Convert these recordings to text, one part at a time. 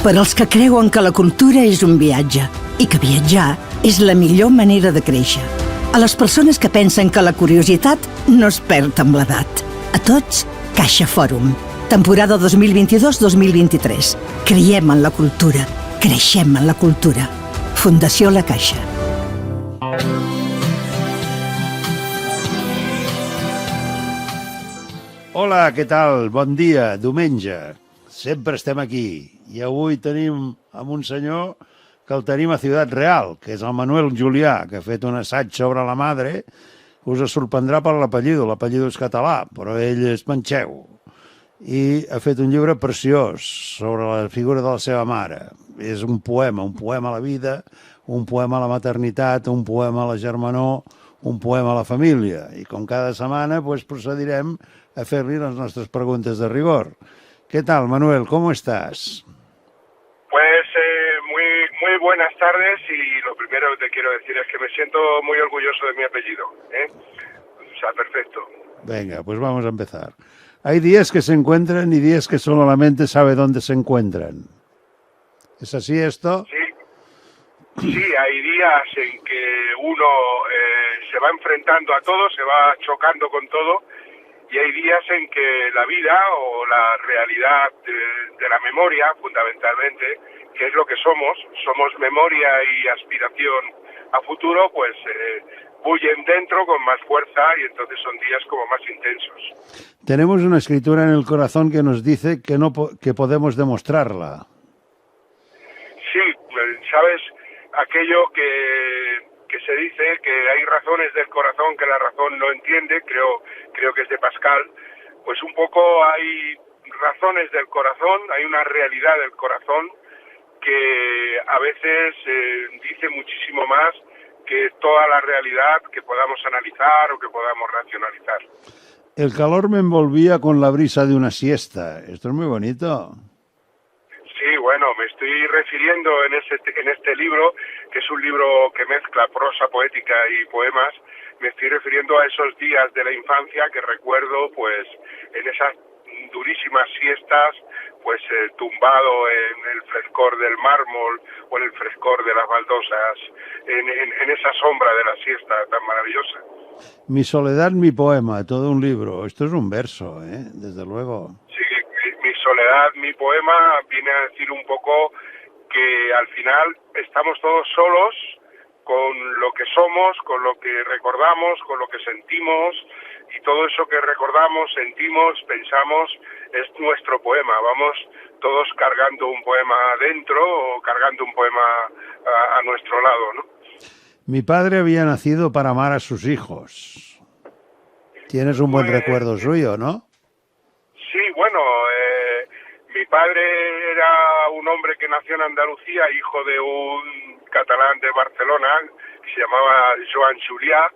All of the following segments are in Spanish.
Per als que creuen que la cultura és un viatge i que viatjar és la millor manera de créixer. A les persones que pensen que la curiositat no es perd amb l'edat. A tots, Caixa Fòrum. Temporada 2022-2023. Creiem en la cultura. Creixem en la cultura. Fundació La Caixa. Hola, què tal? Bon dia, diumenge. Sempre estem aquí. I avui tenim amb un senyor que el tenim a Ciutat Real, que és el Manuel Julià, que ha fet un assaig sobre la madre. Us sorprendrà per l'apellido. L'apellido és català, però ell és manxeu. I ha fet un llibre preciós sobre la figura de la seva mare. És un poema a la vida, un poema a la maternitat, un poema a la germanor, un poema a la família. I com cada setmana procedirem a fer-li les nostres preguntes de rigor. ¿Qué tal, Manuel? ¿Cómo estás? Pues muy buenas tardes, y lo primero que te quiero decir es que me siento muy orgulloso de mi apellido, ¿eh? O sea, perfecto. Venga, pues vamos a empezar. Hay días que se encuentran y días que solo la mente sabe dónde se encuentran. ¿Es así esto? Sí, hay días en que uno se va enfrentando a todo, se va chocando con todo, y hay días en que la vida o la realidad de la memoria, fundamentalmente, que es lo que somos memoria y aspiración a futuro, pues bullen dentro con más fuerza, y entonces son días como más intensos. Tenemos una escritura en el corazón que nos dice que podemos demostrarla. Sí, sabes, aquello que se dice que hay razones del corazón que la razón no entiende, creo que es de Pascal. Pues un poco hay razones del corazón, hay una realidad del corazón que a veces dice muchísimo más que toda la realidad que podamos analizar o que podamos racionalizar. El calor me envolvía con la brisa de una siesta. Esto es muy bonito. Sí, bueno, me estoy refiriendo en este libro, que es un libro que mezcla prosa poética y poemas, me estoy refiriendo a esos días de la infancia que recuerdo, pues, en esas durísimas siestas, pues tumbado en el frescor del mármol o en el frescor de las baldosas, en esa sombra de la siesta tan maravillosa. Mi soledad, mi poema, todo un libro. Esto es un verso, desde luego. Sí, mi soledad, mi poema, viene a decir un poco que al final estamos todos solos con lo que somos, con lo que recordamos, con lo que sentimos, y todo eso que recordamos, sentimos, pensamos, es nuestro poema. Vamos todos cargando un poema adentro o cargando un poema a nuestro lado, ¿no? Mi padre había nacido para amar a sus hijos. Tienes un buen recuerdo suyo, ¿no? Sí, bueno, mi padre era un hombre que nació en Andalucía, hijo de un catalán de Barcelona, que se llamaba Joan Julià,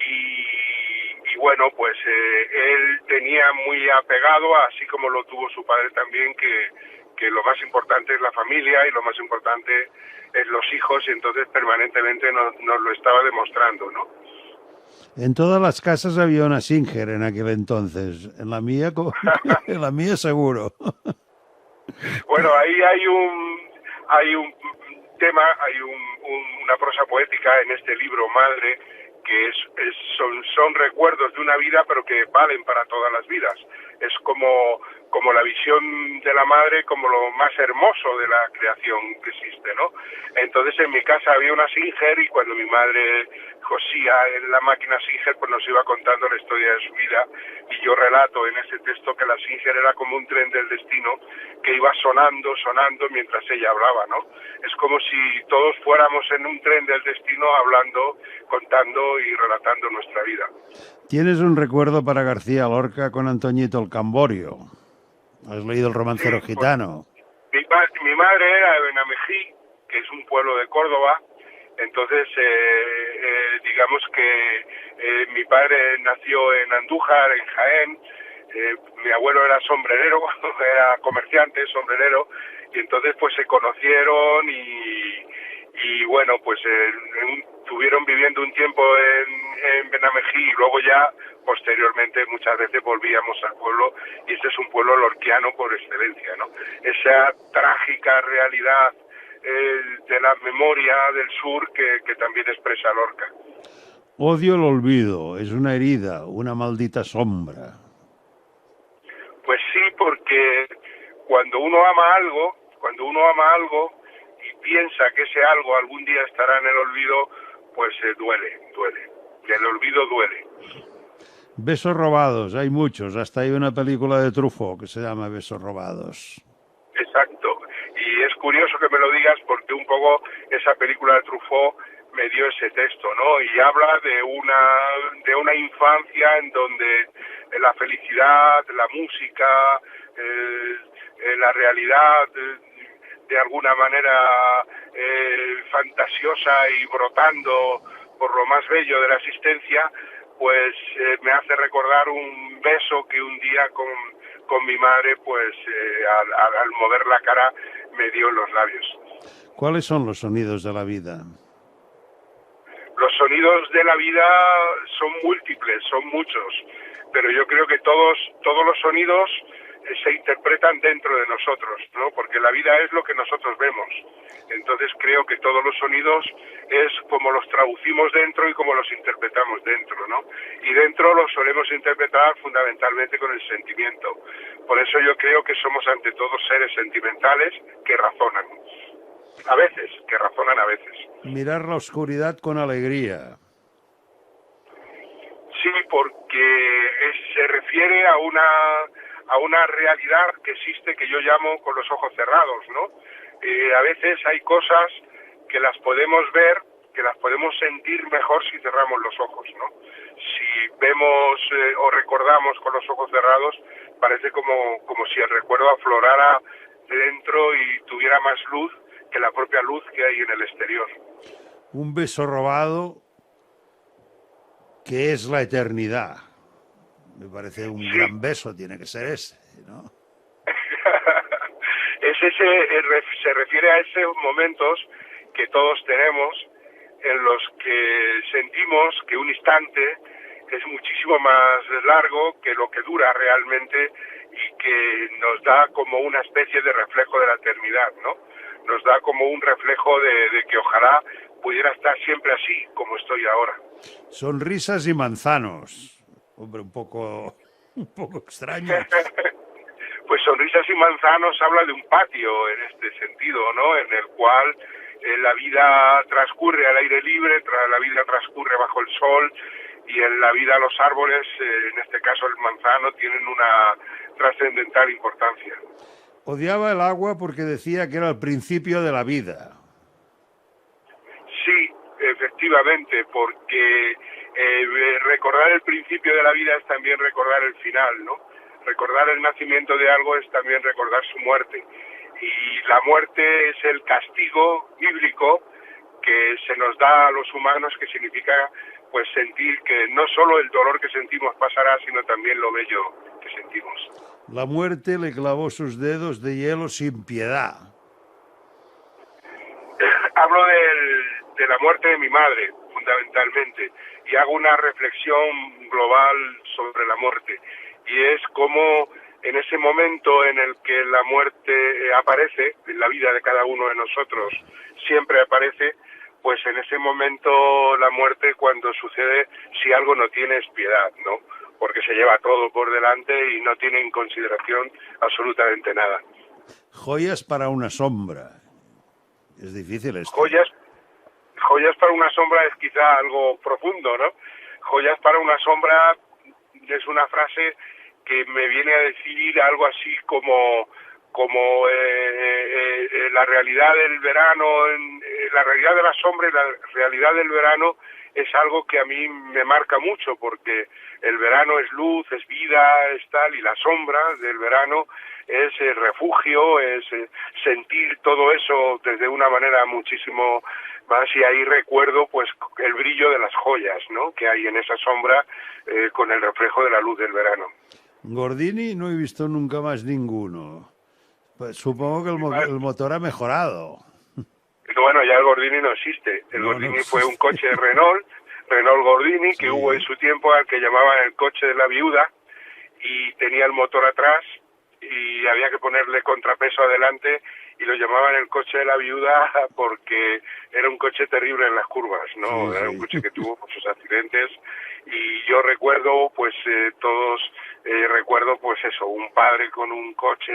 y bueno, pues él tenía muy apegado, así como lo tuvo su padre también, que lo más importante es la familia y lo más importante es los hijos, y entonces permanentemente nos lo estaba demostrando, ¿no? En todas las casas había una Singer en aquel entonces. En la mía, en la mía seguro. Bueno, ahí hay un tema, hay una prosa poética en este libro, Madre, que son recuerdos de una vida, pero que valen para todas las vidas. Es como la visión de la madre, como lo más hermoso de la creación que existe, ¿no? Entonces en mi casa había una Singer, y cuando mi madre cosía en la máquina Singer, pues nos iba contando la historia de su vida, y yo relato en ese texto que la Singer era como un tren del destino que iba sonando mientras ella hablaba, ¿no? Es como si todos fuéramos en un tren del destino hablando, contando y relatando nuestra vida. ¿Tienes un recuerdo para García Lorca con Antoñito el Camborio? ¿Has leído El romancero gitano? Mi madre era de Benamejí, que es un pueblo de Córdoba. Entonces, digamos que mi padre nació en Andújar, en Jaén. Mi abuelo era sombrerero, era comerciante, sombrerero, y entonces pues se conocieron y bueno, pues estuvieron viviendo un tiempo en Benamejí, y luego ya posteriormente muchas veces volvíamos al pueblo, y este es un pueblo lorquiano por excelencia, ¿no? Esa trágica realidad de la memoria del sur que también expresa Lorca. Odio el olvido, es una herida, una maldita sombra. Pues sí, porque cuando uno ama algo y piensa que ese algo algún día estará en el olvido, pues duele. El olvido duele. Besos robados, hay muchos, hasta hay una película de Truffaut que se llama Besos robados. Exacto, y es curioso que me lo digas porque un poco esa película de Truffaut me dio ese texto, ¿no? Y habla de una infancia en donde la felicidad, la música, la realidad de alguna manera fantasiosa y brotando por lo más bello de la existencia, pues me hace recordar un beso que un día con mi madre, pues al mover la cara me dio en los labios. ¿Cuáles son los sonidos de la vida? Los sonidos de la vida son múltiples, son muchos, pero yo creo que todos los sonidos se interpretan dentro de nosotros, ¿no? Porque la vida es lo que nosotros vemos. Entonces creo que todos los sonidos es como los traducimos dentro y como los interpretamos dentro, ¿no? Y dentro los solemos interpretar fundamentalmente con el sentimiento. Por eso yo creo que somos ante todo seres sentimentales que razonan. A veces, que razonan a veces. Mirar la oscuridad con alegría. Sí, porque se refiere a una realidad que existe, que yo llamo con los ojos cerrados, ¿no? A veces hay cosas que las podemos ver, que las podemos sentir mejor si cerramos los ojos, ¿no? Si vemos o recordamos con los ojos cerrados, parece como si el recuerdo aflorara dentro y tuviera más luz que la propia luz que hay en el exterior. Un beso robado que es la eternidad. Me parece un gran beso, tiene que ser ese, ¿no? Se refiere a esos momentos que todos tenemos en los que sentimos que un instante es muchísimo más largo que lo que dura realmente y que nos da como una especie de reflejo de la eternidad, ¿no? Nos da como un reflejo de que ojalá pudiera estar siempre así como estoy ahora. Sonrisas y manzanos. Hombre, un poco extraño. Pues Sonrisas y manzanos habla de un patio en este sentido, ¿no? En el cual la vida transcurre al aire libre, la vida transcurre bajo el sol, y en la vida los árboles, en este caso el manzano, tienen una trascendental importancia. Odiaba el agua porque decía que era el principio de la vida. Sí, efectivamente, porque recordar el principio de la vida es también recordar el final, ¿no? Recordar el nacimiento de algo es también recordar su muerte. Y la muerte es el castigo bíblico que se nos da a los humanos, que significa pues sentir que no solo el dolor que sentimos pasará, sino también lo bello que sentimos. La muerte le clavó sus dedos de hielo sin piedad. Hablo de la muerte de mi madre, fundamentalmente, y hago una reflexión global sobre la muerte. Y es como en ese momento en el que la muerte aparece, en la vida de cada uno de nosotros siempre aparece, pues en ese momento la muerte, cuando sucede, si algo no tiene, es piedad, ¿no? Porque se lleva todo por delante y no tiene en consideración absolutamente nada. Joyas para una sombra. Es difícil esto. Joyas para una sombra es quizá algo profundo, ¿no? Joyas para una sombra es una frase que me viene a decir algo así como la realidad del verano, la realidad de la sombra y la realidad del verano es algo que a mí me marca mucho, porque el verano es luz, es vida, es tal, y la sombra del verano es el refugio, es sentir todo eso desde una manera muchísimo más, y ahí recuerdo pues el brillo de las joyas, ¿no?, que hay en esa sombra con el reflejo de la luz del verano. Gordini no he visto nunca más ninguno. Pues supongo que el motor ha mejorado. Bueno, ya el Gordini no existe. El Gordini fue un coche de Renault Renault Gordini, que Sí. hubo en su tiempo, al que llamaban el coche de la viuda, y tenía el motor atrás y había que ponerle contrapeso adelante y lo llamaban el coche de la viuda porque era un coche terrible en las curvas, ¿no? Sí, Era un sí. coche que tuvo muchos accidentes y yo recuerdo, pues recuerdo pues eso, un padre con un coche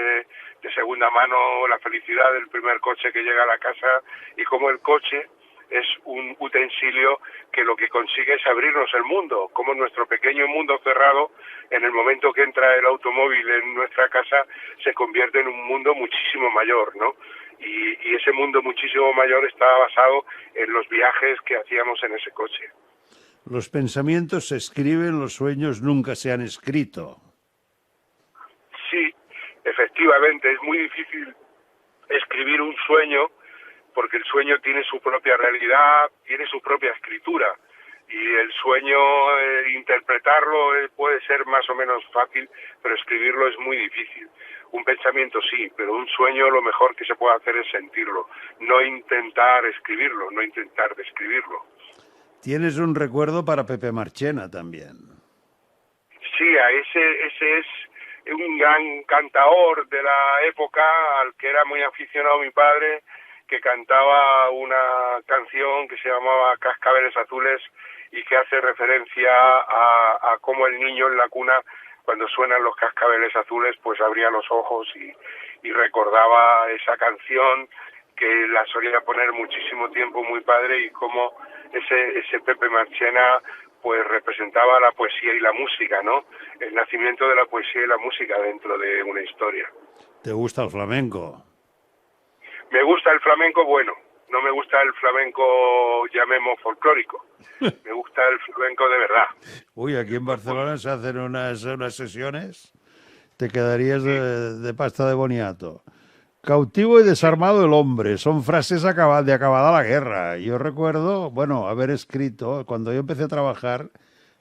de segunda mano, la felicidad del primer coche que llega a la casa y cómo el coche es un utensilio que lo que consigue es abrirnos el mundo, como nuestro pequeño mundo cerrado, en el momento que entra el automóvil en nuestra casa, se convierte en un mundo muchísimo mayor, ¿no? Y ese mundo muchísimo mayor estaba basado en los viajes que hacíamos en ese coche. Los pensamientos se escriben, los sueños nunca se han escrito. Sí, efectivamente, es muy difícil escribir un sueño porque el sueño tiene su propia realidad, tiene su propia escritura y el sueño, interpretarlo puede ser más o menos fácil, pero escribirlo es muy difícil. Un pensamiento sí, pero un sueño lo mejor que se puede hacer es sentirlo, no intentar escribirlo, no intentar describirlo. Tienes un recuerdo para Pepe Marchena también. Sí, ese es un gran cantaor de la época al que era muy aficionado mi padre, que cantaba una canción que se llamaba Cascabeles Azules y que hace referencia a cómo el niño en la cuna, cuando suenan los cascabeles azules, pues abría los ojos y recordaba esa canción que la solía poner muchísimo tiempo muy padre y cómo ese Pepe Marchena pues representaba la poesía y la música, ¿no? El nacimiento de la poesía y la música dentro de una historia. ¿Te gusta el flamenco? Me gusta el flamenco bueno, no me gusta el flamenco, llamemos, folclórico. Me gusta el flamenco de verdad. Uy, aquí en Barcelona se hacen unas sesiones, te quedarías de pasta de boniato. Cautivo y desarmado el hombre, son frases de acabada la guerra. Yo recuerdo, bueno, haber escrito, cuando yo empecé a trabajar,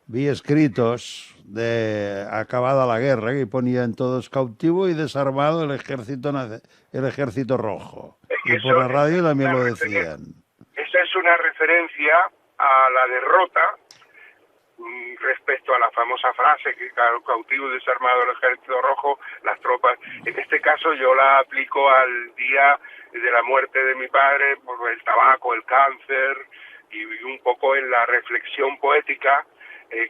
vi escritos de acabada la guerra que ponían todos cautivo y desarmado el ejército rojo. Es que Y por la radio también lo una decían. Esa es una referencia a la derrota respecto a la famosa frase que cautivo y desarmado el ejército rojo, las tropas. En este caso yo la aplico al día de la muerte de mi padre por el tabaco, el cáncer y un poco en la reflexión poética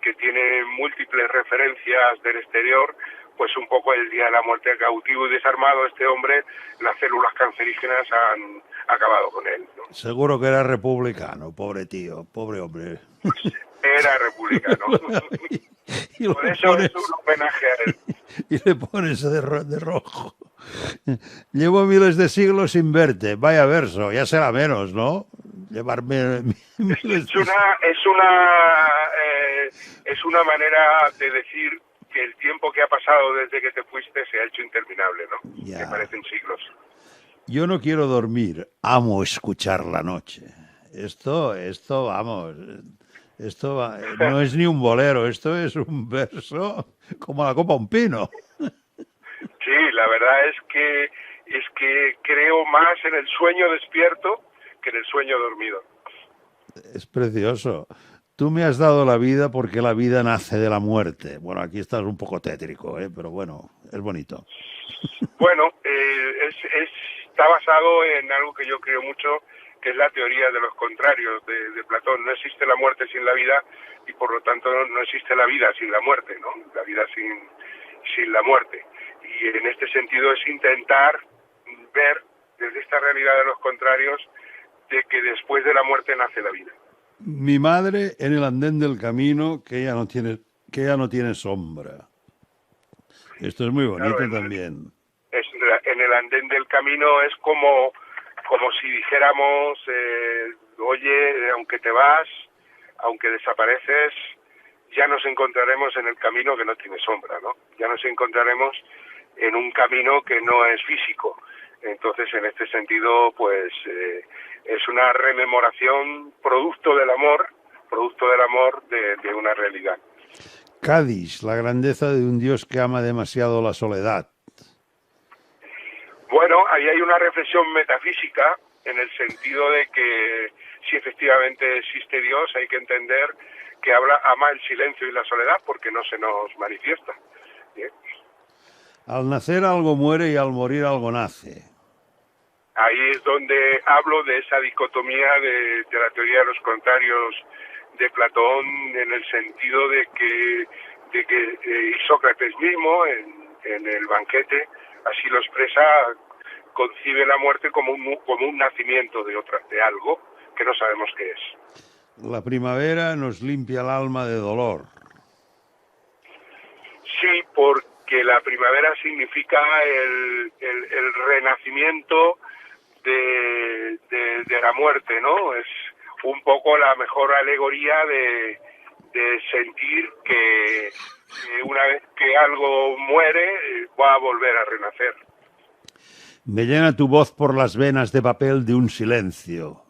que tiene múltiples referencias del exterior, pues un poco el día de la muerte cautivo y desarmado, este hombre, las células cancerígenas han acabado con él, ¿no? Seguro que era republicano, pobre tío, pobre hombre. Era republicano. Y Por eso es un homenaje a él. Y le pones de rojo. Llevo miles de siglos sin verte. Vaya verso, ya será menos, ¿no? Llevarme miles es una manera de decir que el tiempo que ha pasado desde que te fuiste se ha hecho interminable, ¿no? Ya. Que parecen siglos. Yo no quiero dormir, amo escuchar la noche. Esto, vamos, no es ni un bolero, esto es un verso como la copa a un pino. Sí, la verdad es que creo más en el sueño despierto que en el sueño dormido. Es precioso. Tú me has dado la vida porque la vida nace de la muerte. Bueno, aquí estás un poco tétrico, pero bueno, es bonito. Bueno, está basado en algo que yo creo mucho, que es la teoría de los contrarios de Platón. No existe la muerte sin la vida y por lo tanto no existe la vida sin la muerte, ¿no? La vida sin la muerte. Y en este sentido es intentar ver desde esta realidad de los contrarios de que después de la muerte nace la vida. Mi madre en el andén del camino, que ella no tiene sombra. Esto es muy bonito, claro, también. En el andén del camino es como si dijéramos, oye, aunque te vas, aunque desapareces, ya nos encontraremos en el camino que no tiene sombra, ¿no? Ya nos encontraremos en un camino que no es físico. Entonces, en este sentido, pues es una rememoración producto del amor de una realidad. Cádiz, la grandeza de un Dios que ama demasiado la soledad. Bueno, ahí hay una reflexión metafísica en el sentido de que si efectivamente existe Dios, hay que entender que ama el silencio y la soledad porque no se nos manifiesta. ¿Bien? Al nacer algo muere y al morir algo nace. Ahí es donde hablo de esa dicotomía de la teoría de los contrarios de Platón, en el sentido de que Sócrates mismo, en el banquete, así lo expresa, concibe la muerte como un nacimiento de algo que no sabemos qué es. La primavera nos limpia el alma de dolor. Sí, porque la primavera significa el renacimiento de la muerte, ¿no? Es un poco la mejor alegoría de sentir que una vez que algo muere va a volver a renacer. Me llena tu voz por las venas de papel de un silencio.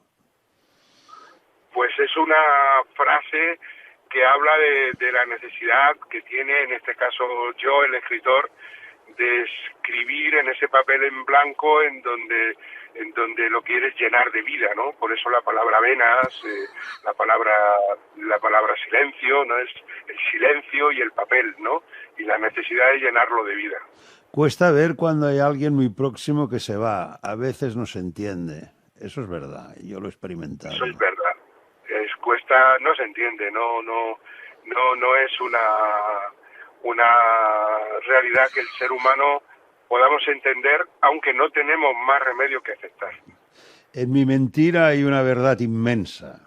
Pues es una frase que habla de la necesidad que tiene, en este caso yo, el escritor, de escribir en ese papel en blanco en donde lo quieres llenar de vida, ¿no? Por eso la palabra venas, la palabra silencio, ¿no? Es el silencio y el papel, ¿no? Y la necesidad de llenarlo de vida. Cuesta ver cuando hay alguien muy próximo que se va. A veces no se entiende. Eso es verdad. Yo lo he experimentado. Eso es verdad. No se entiende, no es una realidad que el ser humano podamos entender, aunque no tenemos más remedio que aceptar. En mi mentira hay una verdad inmensa.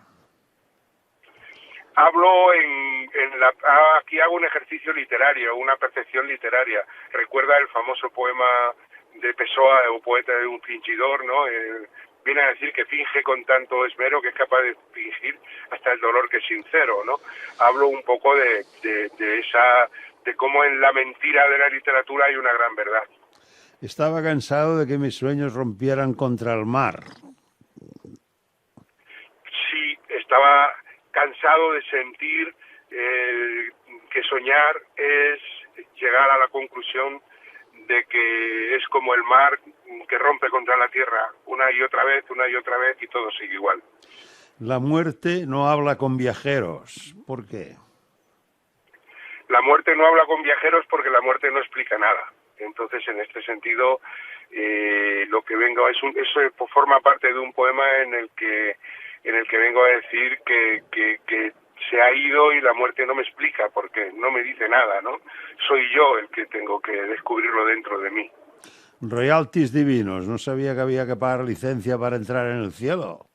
Hablo aquí hago un ejercicio literario, una percepción literaria. Recuerda el famoso poema de Pessoa, o poeta de un fingidor, ¿no? Viene a decir que finge con tanto esmero que es capaz de fingir hasta el dolor que es sincero, ¿no? Hablo un poco de cómo en la mentira de la literatura hay una gran verdad. Estaba cansado de que mis sueños rompieran contra el mar. Sí, estaba cansado de sentir que soñar es llegar a la conclusión de que es como el mar que rompe contra la tierra una y otra vez y todo sigue igual. La muerte no habla con viajeros. ¿Por qué? La muerte no habla con viajeros porque la muerte no explica nada. Entonces, en este sentido, lo que vengo eso forma parte de un poema en el que vengo a decir que se ha ido y la muerte no me explica porque no me dice nada, ¿no? Soy yo el que tengo que descubrirlo dentro de mí. Royalties divinos. No sabía que había que pagar licencia para entrar en el cielo.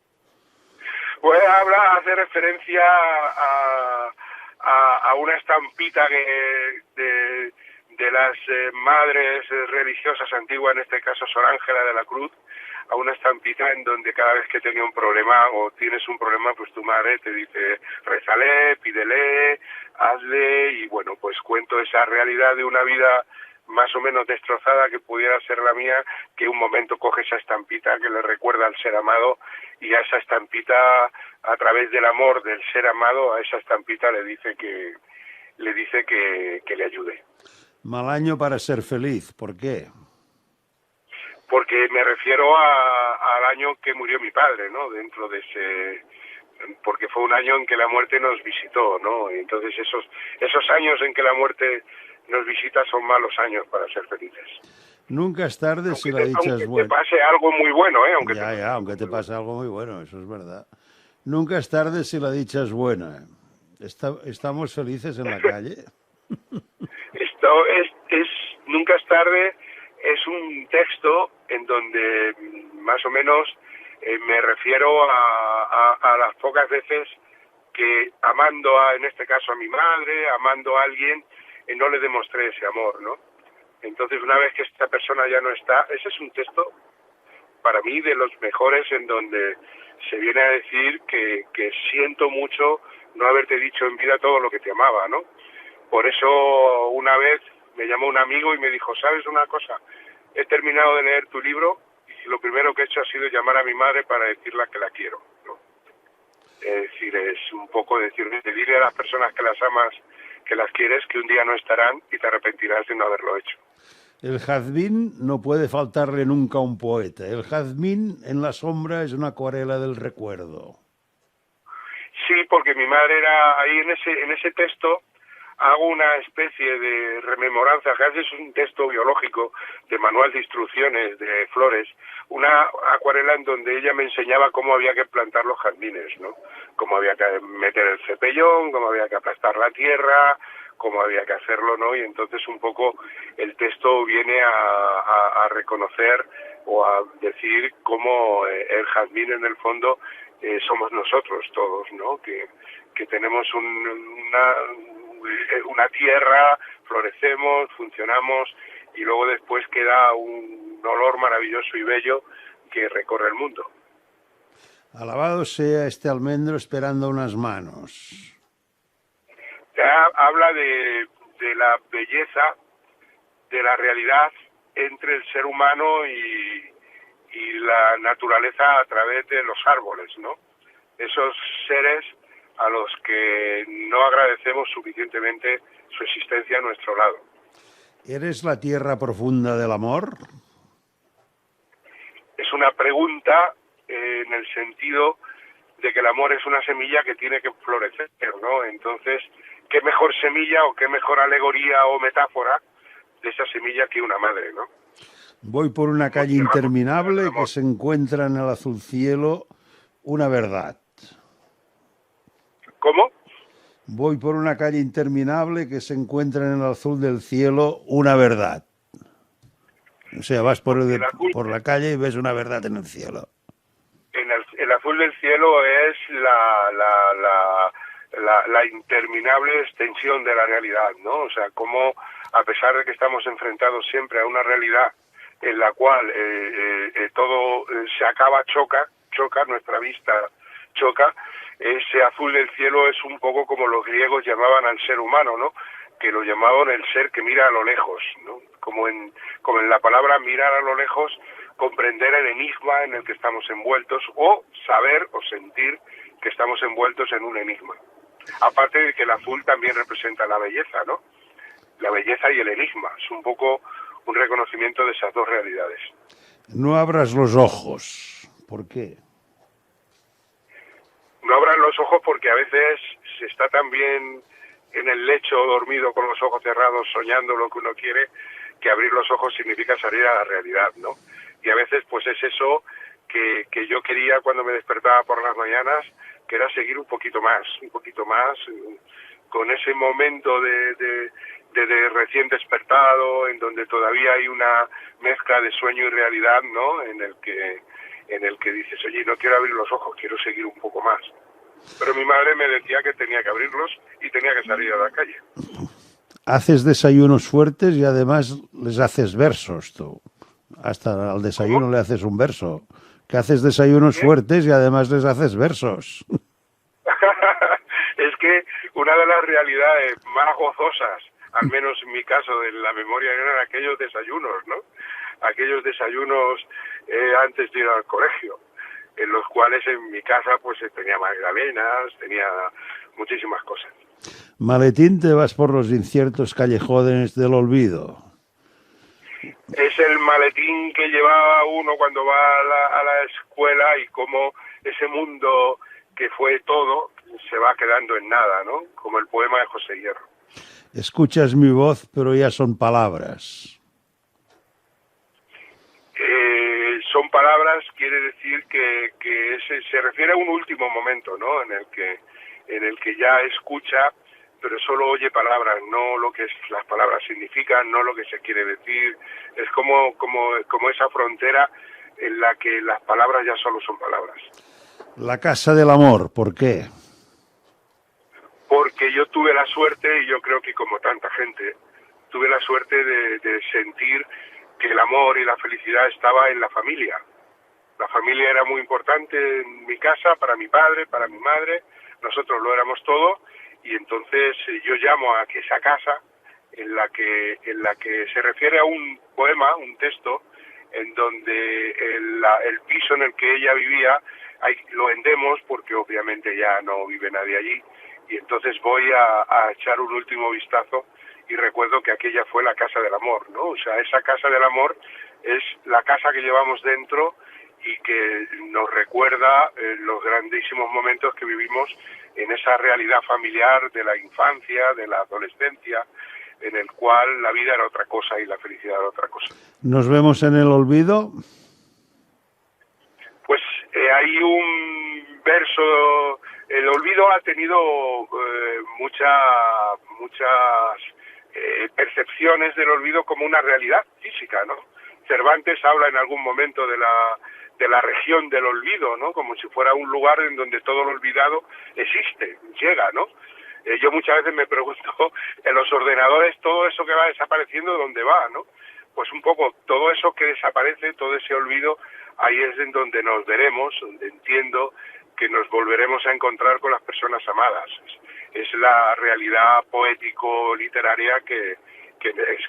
Pues hace referencia a una estampita de las madres religiosas antiguas, en este caso Sor Ángela de la Cruz, a una estampita en donde cada vez que tenía un problema o tienes un problema, pues tu madre te dice, rézale, pídele, hazle, y bueno, pues cuento esa realidad de una vida más o menos destrozada que pudiera ser la mía, que un momento coge esa estampita que le recuerda al ser amado, y a esa estampita, a través del amor del ser amado, a esa estampita le dice que le ayude. Mal año para ser feliz. ¿Por qué? Porque me refiero al año que murió mi padre, ¿no? Dentro de porque fue un año en que la muerte nos visitó, ¿no? Y entonces esos años en que la muerte nos visita son malos años para ser felices. Nunca es tarde si la dicha es buena. Aunque te pase algo muy bueno, ¿eh? Aunque te pase algo muy bueno, eso es verdad. Nunca es tarde si la dicha es buena. ¿Estamos felices en la calle? Nunca es tarde es un texto en donde más o menos me refiero a las pocas veces que amando en este caso a mi madre, amando a alguien, no le demostré ese amor, ¿no? Entonces, una vez que esta persona ya no está, ese es un texto para mí de los mejores en donde se viene a decir que siento mucho no haberte dicho en vida todo lo que te amaba, ¿no? Por eso una vez me llamó un amigo y me dijo, ¿sabes una cosa? He terminado de leer tu libro y lo primero que he hecho ha sido llamar a mi madre para decirle que la quiero, ¿no? Es decir, es un poco decirle a las personas que las amas, que las quieres, que un día no estarán y te arrepentirás de no haberlo hecho. El jazmín no puede faltarle nunca a un poeta. El jazmín en la sombra es una acuarela del recuerdo. Sí, porque mi madre era ahí en ese texto. Hago una especie de rememoranza, que es un texto biológico de manual de instrucciones de flores, una acuarela en donde ella me enseñaba cómo había que plantar los jazmines, ¿no? Cómo había que meter el cepellón, cómo había que aplastar la tierra, cómo había que hacerlo, ¿no? Y entonces un poco el texto viene a reconocer o a decir cómo el jazmín en el fondo somos nosotros todos, ¿no? Que tenemos una tierra, florecemos, funcionamos y luego después queda un olor maravilloso y bello que recorre el mundo. Alabado sea este almendro esperando unas manos. Habla de la belleza, de la realidad entre el ser humano y la naturaleza a través de los árboles, ¿no? Esos seres a los que no agradecemos suficientemente su existencia a nuestro lado. ¿Eres la tierra profunda del amor? Es una pregunta en el sentido de que el amor es una semilla que tiene que florecer, ¿no? Entonces, ¿qué mejor semilla o qué mejor alegoría o metáfora de esa semilla que una madre, ¿no? Voy por una calle interminable que se encuentra en el azul cielo una verdad. ¿Cómo? Voy por una calle interminable que se encuentra en el azul del cielo una verdad. O sea, vas por la calle y ves una verdad en el cielo. El azul del cielo es la interminable extensión de la realidad, ¿no? O sea, como a pesar de que estamos enfrentados siempre a una realidad en la cual todo se acaba, choca, nuestra vista choca, ese azul del cielo es un poco como los griegos llamaban al ser humano, ¿no? Que lo llamaban el ser que mira a lo lejos, ¿no? Como en la palabra mirar a lo lejos, comprender el enigma en el que estamos envueltos o saber o sentir que estamos envueltos en un enigma. Aparte de que el azul también representa la belleza, ¿no? La belleza y el enigma. Es un poco un reconocimiento de esas dos realidades. No abras los ojos. ¿Por qué? No abras los ojos porque a veces se está tan bien en el lecho dormido con los ojos cerrados soñando lo que uno quiere, que abrir los ojos significa salir a la realidad, ¿no? Y a veces pues es eso que yo quería cuando me despertaba por las mañanas, que era seguir un poquito más, con ese momento de recién despertado, en donde todavía hay una mezcla de sueño y realidad, ¿no? En el que dices, oye, no quiero abrir los ojos, quiero seguir un poco más. Pero mi madre me decía que tenía que abrirlos y tenía que salir a la calle. Haces desayunos fuertes y además les haces versos tú. Hasta al desayuno ¿Cómo? Le haces un verso. Que haces desayunos fuertes y además les haces versos. Es que una de las realidades más gozosas, al menos en mi caso, de la memoria, eran aquellos desayunos, ¿no? Aquellos desayunos antes de ir al colegio, en los cuales en mi casa pues tenía magdalenas, tenía muchísimas cosas. Maletín, te vas por los inciertos callejones del olvido. Es el maletín que llevaba uno cuando va a la escuela y cómo ese mundo que fue todo se va quedando en nada, ¿no? Como el poema de José Hierro. Escuchas mi voz, pero ya son palabras. Son palabras, quiere decir que se refiere a un último momento, ¿no? En el que ya escucha, pero solo oye palabras, no lo que las palabras significan, no lo que se quiere decir. Es como esa frontera en la que las palabras ya solo son palabras. La casa del amor, ¿por qué? Porque yo tuve la suerte, y yo creo que como tanta gente, tuve la suerte de sentir que el amor y la felicidad estaba en la familia. La familia era muy importante en mi casa, para mi padre, para mi madre, nosotros lo éramos todo, y entonces yo llamo a que esa casa, en la que se refiere a un poema, un texto, en donde el piso en el que ella vivía, lo vendemos porque obviamente ya no vive nadie allí, y entonces voy a echar un último vistazo y recuerdo que aquella fue la casa del amor, ¿no? O sea, esa casa del amor es la casa que llevamos dentro y que nos recuerda los grandísimos momentos que vivimos en esa realidad familiar de la infancia, de la adolescencia, en el cual la vida era otra cosa y la felicidad era otra cosa. ¿Nos vemos en el olvido? Pues hay un verso, el olvido ha tenido muchas percepciones del olvido como una realidad física, ¿no? Cervantes habla en algún momento de la región del olvido, ¿no? Como si fuera un lugar en donde todo lo olvidado existe, llega, ¿no? Yo muchas veces me pregunto, en los ordenadores todo eso que va desapareciendo, ¿dónde va, no? Pues un poco todo eso que desaparece, todo ese olvido, ahí es en donde nos veremos, donde entiendo que nos volveremos a encontrar con las personas amadas. Es la realidad poético-literaria que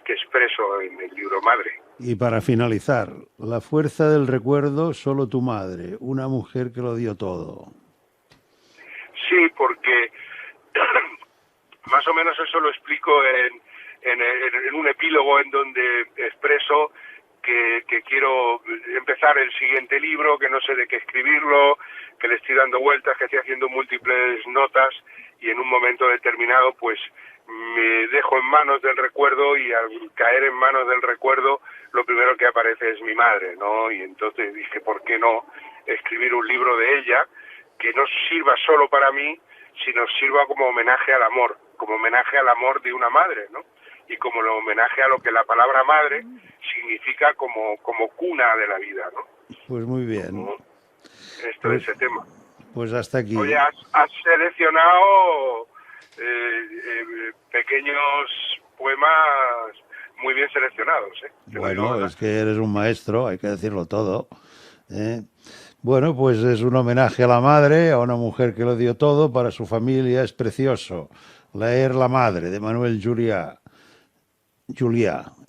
expreso en el libro Madre. Y para finalizar, la fuerza del recuerdo, solo tu madre, una mujer que lo dio todo. Sí, porque más o menos eso lo explico en un epílogo en donde expreso que quiero empezar el siguiente libro, que no sé de qué escribirlo, que le estoy dando vueltas, que estoy haciendo múltiples notas y en un momento determinado pues me dejo en manos del recuerdo y al caer en manos del recuerdo lo primero que aparece es mi madre, ¿no? Y entonces dije, ¿por qué no escribir un libro de ella que no sirva solo para mí, sino sirva como homenaje al amor de una madre, ¿no? Y como homenaje a lo que la palabra madre significa como cuna de la vida, ¿no? Pues muy bien. Como esto es ese tema. Pues hasta aquí. Oye, has seleccionado pequeños poemas muy bien seleccionados, ¿eh? Bueno, es que eres un maestro, hay que decirlo todo, ¿eh? Bueno, pues es un homenaje a la madre, a una mujer que lo dio todo para su familia, es precioso. Leer La madre, de Manuel Julià,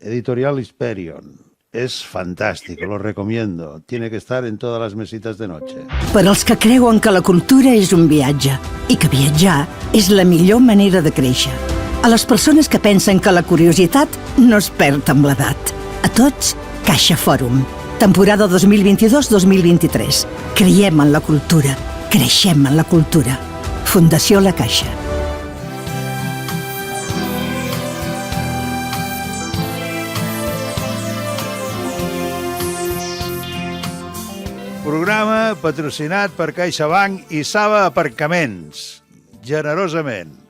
editorial Hesperion. És fantàstic, lo recomiendo. Tiene que estar en todas las mesitas de noche. Per als que creuen que la cultura és un viatge i que viatjar és la millor manera de créixer. A les persones que pensen que la curiositat no es perd amb l'edat. A tots, Caixa Fòrum. Temporada 2022-2023. Creiem en la cultura. Creixem en la cultura. Fundació La Caixa. Programa patrocinat per CaixaBank i Saba Aparcaments. Generosament.